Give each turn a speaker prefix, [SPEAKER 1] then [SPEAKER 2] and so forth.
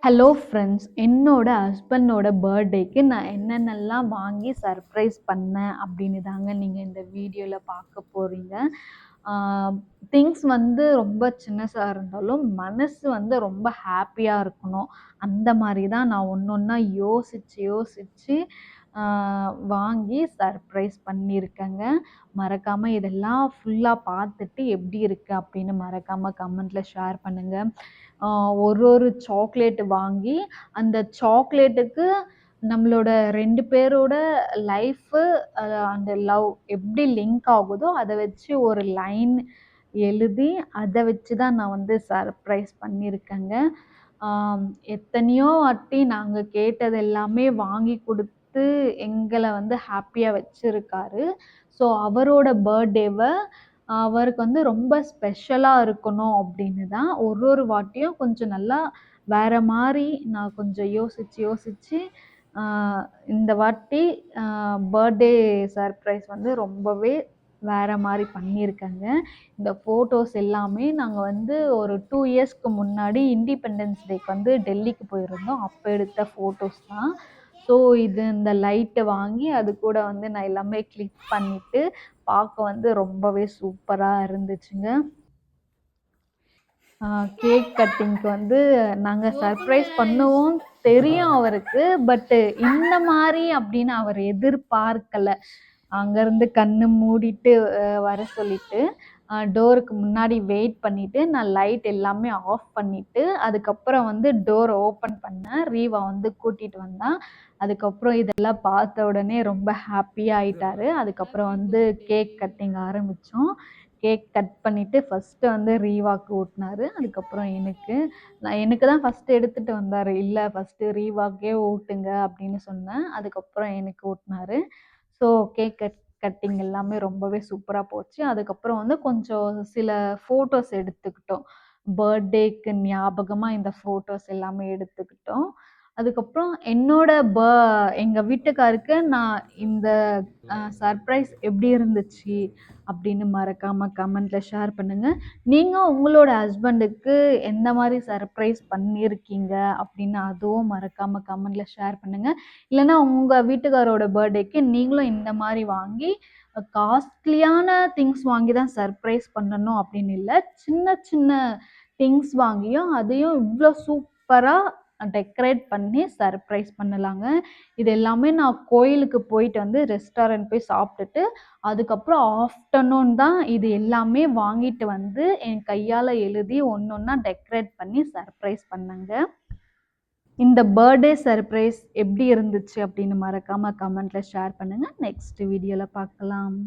[SPEAKER 1] Hello friends. என்னோட ஹஸ்பண்டோட பர்த்டேக்கு நான் என்னென்னலாம் வாங்கி சர்ப்ரைஸ் பண்ணேன் அப்படின்னு தாங்க நீங்க இந்த வீடியோல பார்க்க போறீங்க. ஆ திங்ஸ் வந்து ரொம்ப சின்னசா இருந்தாலும், மனசு வந்து ரொம்ப ஹேப்பியா இருக்கணும். அந்த மாரி தான் நான் ஒண்ணொன்னா யோசிச்சு ஆ வாங்கி சர்ப்ரைஸ் பண்ணியிருக்கேங்க. மறக்காம இதெல்லாம் ஃபுல்லா பார்த்துட்டு எப்படி இருக்கு அப்படின்னு மறக்காம கமெண்ட்ல ஷேர் பண்ணுங்க. ஆ ஒரு சாக்லேட் வாங்கி, அந்த சாக்லேட்டுக்கு நம்மளோட 2 பேரோட லைஃபு அந்த லவ் எப்படி லிங்க் ஆகுதோ, அத வச்சு ஒரு லைன் எழுதி, அத வச்சு தான் நான் வந்து சர்ப்ரைஸ் பண்ணியிருக்கேங்க. ஆம் எத்தனையோ வாட்டி நாங்க கேட்டது எல்லாமே வாங்கி குடுத்து, எங்கள வந்து ஹேப்பியா வச்சிருக்காரு. ஸோ, அவரோட பர்த்டேவ அவருக்கு வந்து ரொம்ப ஸ்பெஷலா இருக்கணும் அப்படின்னு தான் ஒரு வாட்டியும் கொஞ்சம் நல்லா வேற மாரி நான் கொஞ்சம் யோசிச்சு, ஆ இந்த வாட்டி அ பர்த்டே சர்ப்ரைஸ் வந்து ரொம்பவே வேற மாரி பண்ணியிருக்கேங்க. இந்த ஃபோட்டோஸ் எல்லாமே நாங்க வந்து ஒரு 2 இயர்ஸ்க்கு முன்னாடி இண்டிபெண்டன்ஸ் டேக்கு வந்து டெல்லிக்கு போயிருந்தோம். அப்ப எடுத்த ஃபோட்டோஸ் தான். ஸோ, இந்த லைட்ட வாங்கி அது கூட வந்து நான் எல்லாமே கிளிக் பண்ணிட்டு, பார்க்க வந்து ரொம்பவே சூப்பரா இருந்துச்சுங்க. ஆ கேக் கட்டிங்க்கு வந்து நாங்க சர்ப்ரைஸ் பண்ணுவோம் தெரியும் அவருக்கு. பட்டு இந்த மாரி அப்படின்னு அவர் எதிர்பார்க்கல. அங்கருந்து கண்ணு மூடிட்டு வர சொல்லிட்டு, டோருக்கு முன்னாடி வெயிட் பண்ணிட்டு, நான் லைட் எல்லாமே ஆஃப் பண்ணிட்டு, அதுக்கப்புறம் வந்து டோர் ஓப்பன் பண்ணேன். ரீவா வந்து கூட்டிட்டு வந்தா. அதுக்கப்புறம் இதெல்லாம் பார்த்த உடனே ரொம்ப ஹேப்பியா ஆயிட்டாரு. அதுக்கப்புறம் வந்து கேக் கட்டிங் ஆரம்பிச்சோம். கேக் கட் பண்ணிட்டு ஃபர்ஸ்ட்டு வந்து ரீவாக்கு ஊட்டுனாரு. அதுக்கப்புறம் எனக்கு. எனக்கு தான் ஃபர்ஸ்ட்டு எடுத்துட்டு வந்தாரு. "இல்ல ஃபர்ஸ்ட்டு ரீவாக்கே ஊட்டுங்க" அப்படின்னு சொன்னேன். அதுக்கப்புறம் எனக்கு ஊட்டுனாரு. ஸோ கேக் கட்டிங் எல்லாமே ரொம்பவே சூப்பரா போச்சு. அதுக்கப்புறம் வந்து கொஞ்சம் சில ஃபோட்டோஸ் எடுத்துக்கிட்டோம். பர்த்டேக்கு ஞாபகமா இந்த ஃபோட்டோஸ் எல்லாமே எடுத்துக்கிட்டோம். அதுக்கப்புறம் என்னோட எங்க வீட்டுக்காருக்கு நான் இந்த சர்ப்ரைஸ் எப்படி இருந்துச்சு அப்படின்னு மறக்காம கமெண்ட்ல ஷேர் பண்ணுங்க. நீங்க உங்களோட ஹஸ்பண்டுக்கு எந்த மாரி சர்ப்ரைஸ் பண்ணியிருக்கீங்க அப்படின்னு அதுவும் மறக்காம கமெண்ட்ல ஷேர் பண்ணுங்க. இல்லன்னா உங்க வீட்டுக்காரோட பர்த்டேக்கு நீங்களும் இந்த மாரி வாங்கி காஸ்ட்லியான திங்ஸ் வாங்கி தான் சர்ப்ரைஸ் பண்ணணும் அப்படின்னு இல்ல. சின்ன சின்ன திங்ஸ் வாங்கியும் அதையும் இவ்ளோ சூப்பரா டெக்கரேட் பண்ணி சர்ப்ரைஸ் பண்ணலாங்க. இது எல்லாமே நான் கோயிலுக்கு போயிட்டு வந்து ரெஸ்டாரண்ட் போய் சாப்பிட்டுட்டு, அதுக்கப்புறம் ஆஃப்டர்நூன் தான் இது எல்லாமே வாங்கிட்டு வந்து என் கையால எழுதி ஒண்ணொன்னா டெக்கரேட் பண்ணி சர்ப்ரைஸ் பண்ணேங்க. இந்த பர்த்டே சர்ப்ரைஸ் எப்படி இருந்துச்சு அப்படின்னு மறக்காம கமெண்ட்ல ஷேர் பண்ணுங்க. நெக்ஸ்ட் வீடியோல பார்க்கலாம்.